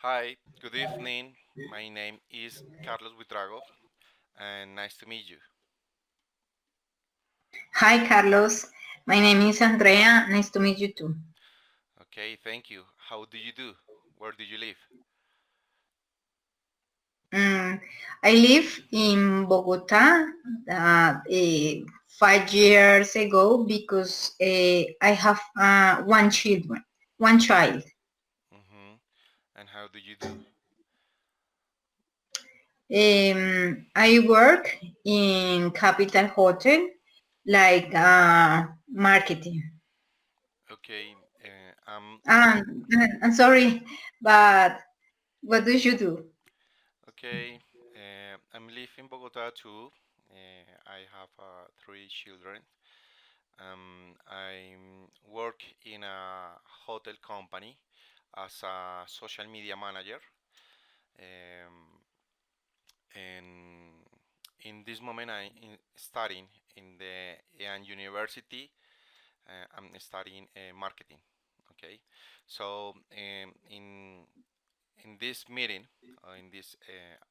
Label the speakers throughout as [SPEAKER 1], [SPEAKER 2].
[SPEAKER 1] Hi, good evening. My name is Carlos Buitrago, and nice to meet you.
[SPEAKER 2] Hi, Carlos. My name is Andrea. Nice to meet you too.
[SPEAKER 1] Okay, thank you. How do you do? Where do you live?
[SPEAKER 2] Mm, I live in Bogota 5 years ago because I have one child.
[SPEAKER 1] Mm-hmm. And how do you do?
[SPEAKER 2] I work in Capital Hotel, like marketing.
[SPEAKER 1] Okay,
[SPEAKER 2] I'm sorry, but what do you do?
[SPEAKER 1] okay. I'm live in Bogota too. I have three children. I work in a hotel company as a social media manager. Um, and in this moment I'm studying in the university. I'm studying marketing. Okay, so in this meeting, in this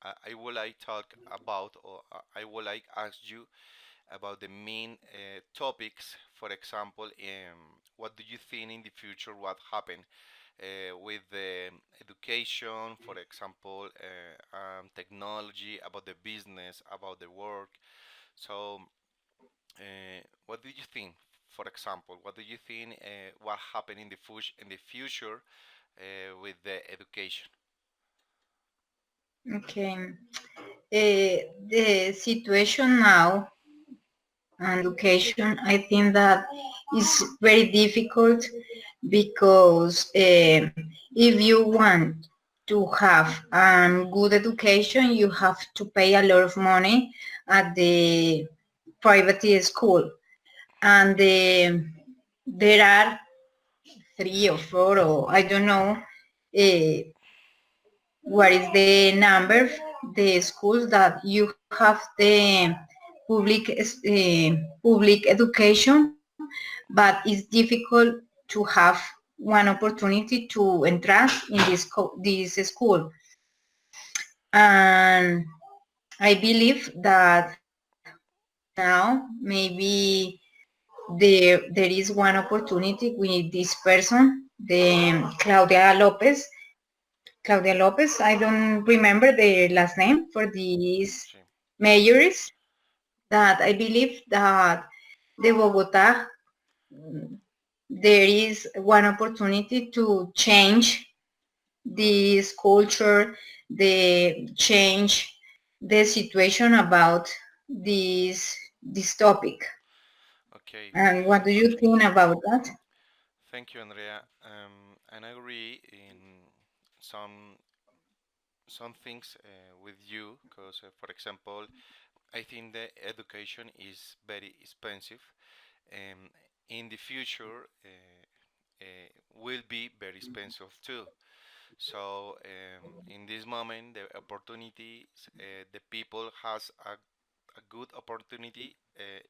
[SPEAKER 1] I would like talk about, or I would like ask you about the main topics. For example, what do you think in the future? What happened with the education, for example, technology, about the business, about the work. So, what do you think? For example, what do you think? What happened in the future with the education?
[SPEAKER 2] Okay. The situation now and education, I think that is very difficult because if you want to have good education, you have to pay a lot of money at the private school. And there are three or four, or I don't know, what is the number, the schools that you have the public education, but it's difficult to have one opportunity to enter in this school. And I believe that now maybe there is one opportunity with this person, the Claudia Lopez. I don't remember the last name for these
[SPEAKER 1] Sí.
[SPEAKER 2] mayors, that I believe that the Bogota, mm, there is one opportunity to change this culture, the change the situation about this topic.
[SPEAKER 1] Okay.
[SPEAKER 2] And what do you think about that?
[SPEAKER 1] Thank you, Andrea. And I agree in some things with you, because, for example, I think the education is very expensive, and in the future will be very expensive too. So in this moment, the opportunities, the people has a good opportunity.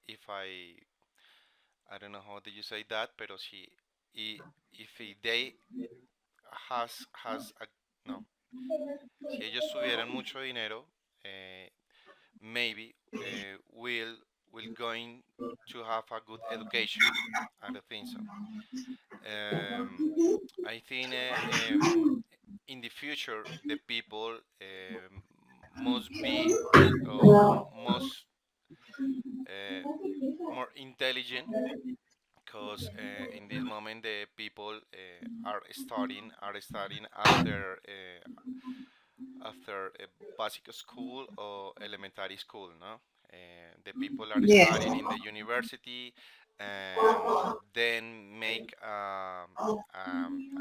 [SPEAKER 1] If I don't know how do you say that, pero si if they has a, no, si ellos tuvieran mucho dinero, maybe will going to have a good education. I don't think so. Um, I think in the future the people must be must uh, more intelligent, because in this moment the people are studying after a basic school or elementary school, no? The people are
[SPEAKER 2] Yes.
[SPEAKER 1] studying in the university, and then make I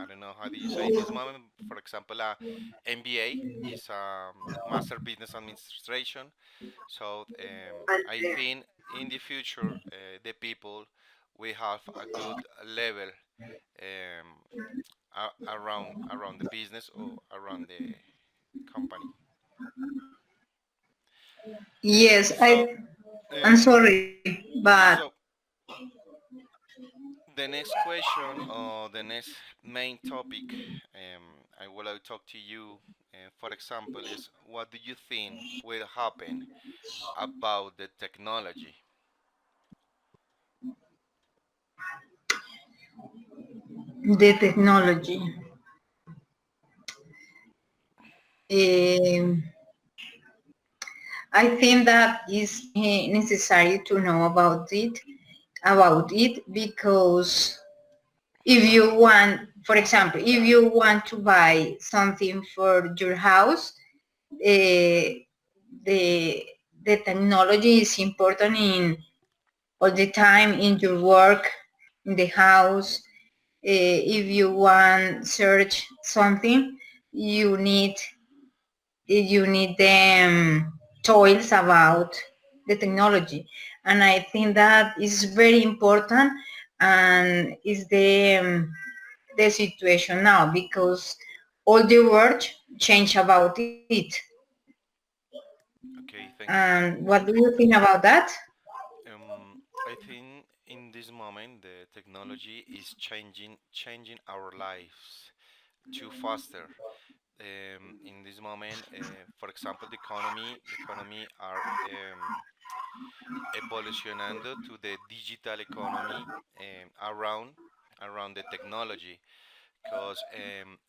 [SPEAKER 1] don't know how do you say in this moment. For example, a MBA is Master Business Administration. So I think in the future the people will have a good level um, around the business or around the company.
[SPEAKER 2] Yes,
[SPEAKER 1] So,
[SPEAKER 2] I'm
[SPEAKER 1] um,
[SPEAKER 2] sorry, but
[SPEAKER 1] so the next question, or the next main topic, I will talk to you. For example, is what do you think will happen about the technology?
[SPEAKER 2] The technology. Um, I think that is necessary to know about it because if you want, for example, if you want to buy something for your house, the the technology is important in all the time in your work, in the house. If you want search something, you need you need them toils about the technology, and I think that is very important and is the situation now because all the world change about it.
[SPEAKER 1] Okay, thank you.
[SPEAKER 2] And what do you think about that?
[SPEAKER 1] I think in this moment the technology is changing our lives too faster. In this moment, for example, the economy are evolucionando to the digital economy around the technology, because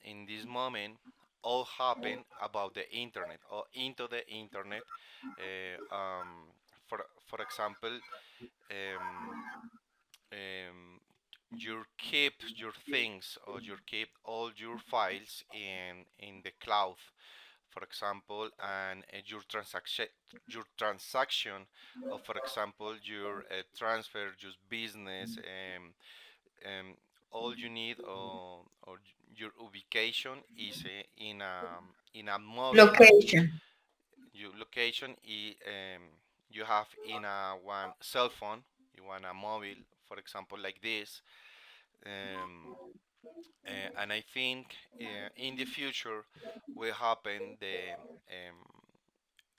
[SPEAKER 1] in this moment all happen about the internet or into the internet. For example, um, um, you keep your things or you keep all your files in the cloud, for example, and your transaction, or for example your transfer, just business, um, all you need, or your ubication is in a mobile.
[SPEAKER 2] Location.
[SPEAKER 1] Your location you have in a one cell phone. You want a mobile, for example, like this. um, and I think in the future will happen the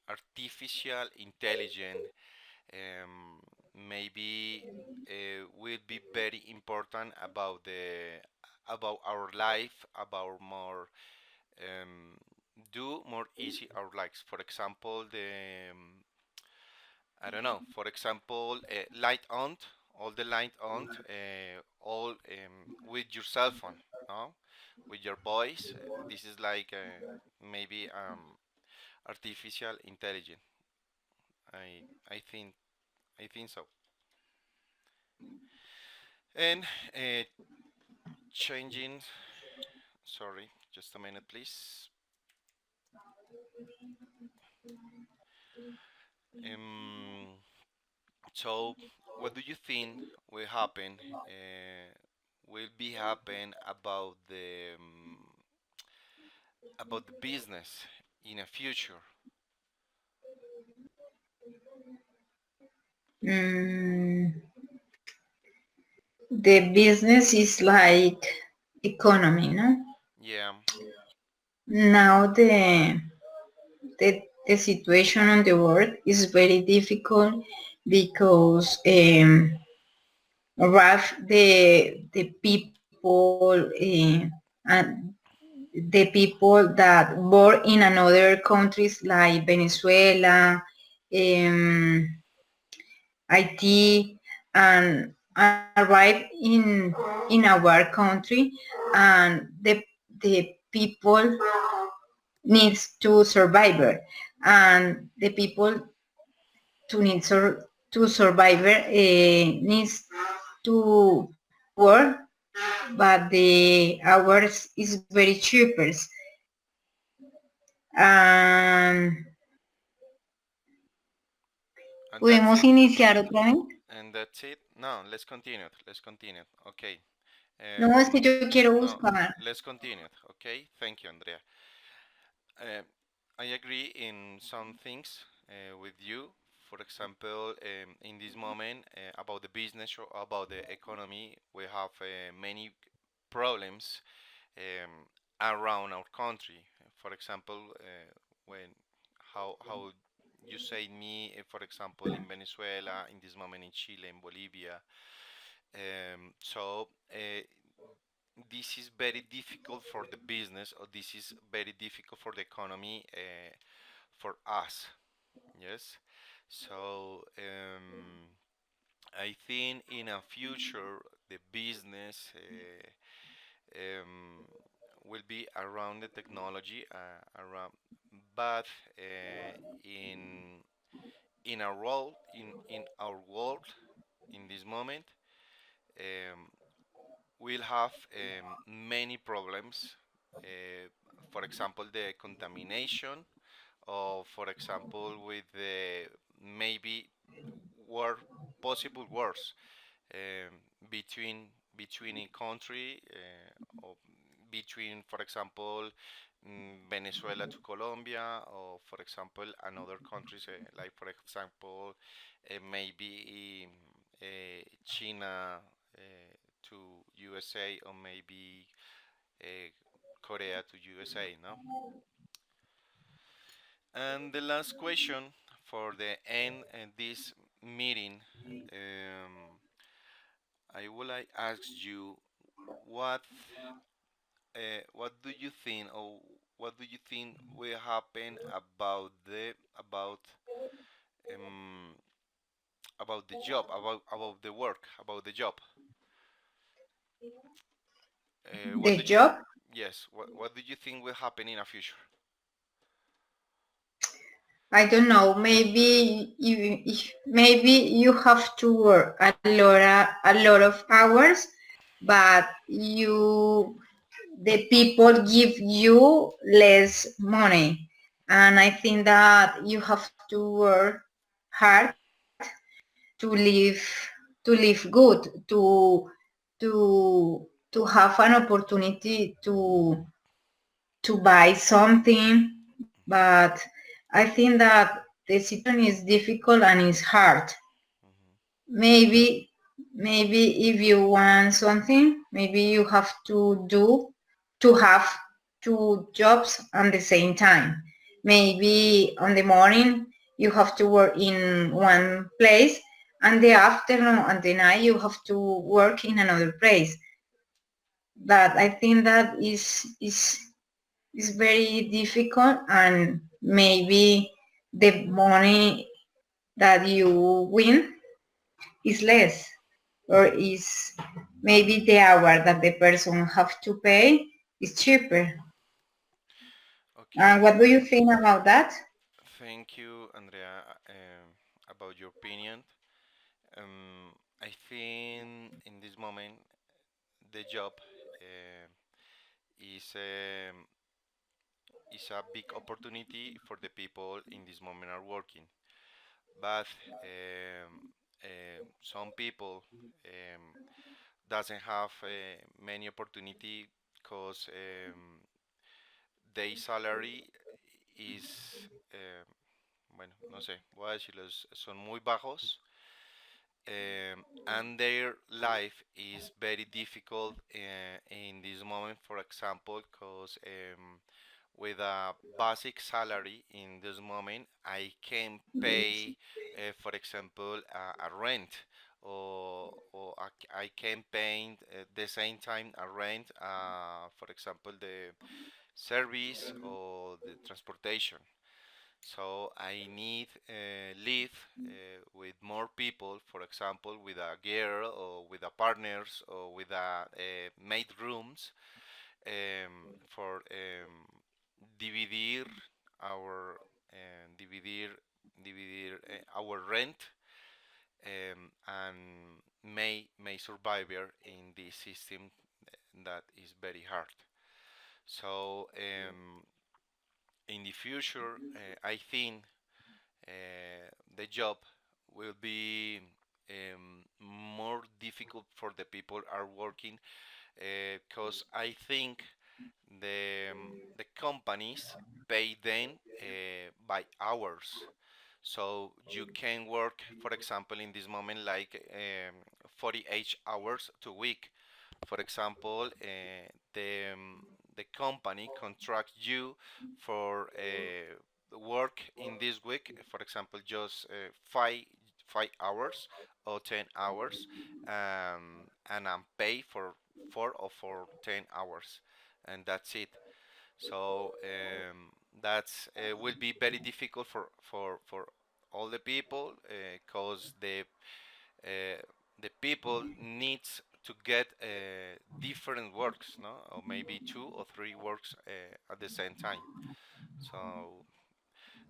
[SPEAKER 1] artificial intelligence, um, maybe will be very important about our life, about more do more easy our lives. For example, the I don't know. For example, light on, all the light on, all with your cell phone, no, with your voice. This is like maybe artificial intelligence. I think so. And uh, changing. Sorry, just a minute, please. Um, so, what do you think will happen? Will be happen about the business in the future?
[SPEAKER 2] Mm, the business is like economy, no?
[SPEAKER 1] Yeah.
[SPEAKER 2] Now the situation on the world is very difficult because rough the people and the people that born in another countries like Venezuela, um, IT, and arrive in our country, and the people needs to survive, and the people to survive needs to work, but the hours is very cheaper. Um,
[SPEAKER 1] And that's
[SPEAKER 2] ¿Podemos
[SPEAKER 1] it.
[SPEAKER 2] iniciar otra vez?
[SPEAKER 1] And that's it. No, let's continue. Let's continue. Okay.
[SPEAKER 2] No, es que yo quiero
[SPEAKER 1] No,
[SPEAKER 2] buscar.
[SPEAKER 1] let's continue. Okay. Thank you, Andrea. Uh, I agree in some things with you. For example, in this moment, about the business or about the economy, we have many problems around our country. For example, when how you say me, for example, in Venezuela, in this moment in Chile, in Bolivia. So this is very difficult for the business, or this is very difficult for the economy, for us. Yes. So I think in a future the business um, will be around the technology, around, but in our role, in our world in this moment, um, we'll have many problems. Uh, for example, the contamination, or for example, with the maybe war possible wars, um, between a country, or between, for example, Venezuela to Colombia, or for example another countries, like for example, maybe China to USA, or maybe uh, Korea to USA, no? And the last question for the end of this meeting, um, I would like ask you what what do you think, or what do you think will happen about um, the job, the work, about the job? What
[SPEAKER 2] The
[SPEAKER 1] do you?
[SPEAKER 2] job,
[SPEAKER 1] Yes. What do you think will happen in the future?
[SPEAKER 2] I don't know. Maybe you have to work a lot of hours, but the people give you less money, and I think that you have to work hard to live good, to have an opportunity to buy something. But I think that the situation is difficult and it's hard.
[SPEAKER 1] Hmm.
[SPEAKER 2] Maybe maybe if you want something, maybe you have to have two jobs at the same time. Maybe on the morning you have to work in one place, and the afternoon and the night you have to work in another place. But I think that is very difficult, and maybe the money that you win is less, or is maybe the hour that the person have to pay is cheaper.
[SPEAKER 1] Okay.
[SPEAKER 2] What do you think about that?
[SPEAKER 1] Thank you, Andrea, about your opinion. I think in this moment the job uh, is a big opportunity for the people in this moment are working, but some people doesn't have many opportunity, because their salary is, bueno, no sé, voy a decirlos, son muy bajos, and their life is very difficult in this moment. For example, because with a basic salary in this moment, I can pay, for example, a rent, or I can pay at the same time a rent, for example, the service or the transportation. So I need live with more people, for example, with a girl, or with a partners, or with a made rooms, for dividir our dividir our rent, and may survivor in this system that is very hard. So in the future, I think the job will be more difficult for the people are working, because I think the companies pay them by hours. So you can work, for example, in this moment, like 48 hours to week. For example, the company contract you for work in this week, for example, just 5 hours or 10 hours, and I'm paid for for 10 hours, and that's it. So that's will be very difficult for all the people because uh, the people needs to get different works, no, or maybe two or three works at the same time. So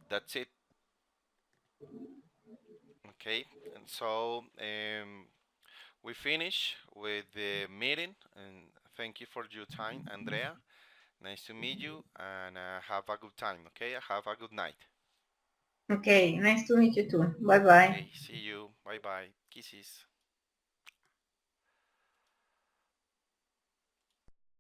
[SPEAKER 1] that's it. Okay, and so we finish with the meeting, and thank you for your time, Andrea. Nice to meet you, and have a good time. Okay, have a good night.
[SPEAKER 2] Okay, nice to meet you too. Bye bye.
[SPEAKER 1] Okay, see you. Bye bye. Kisses.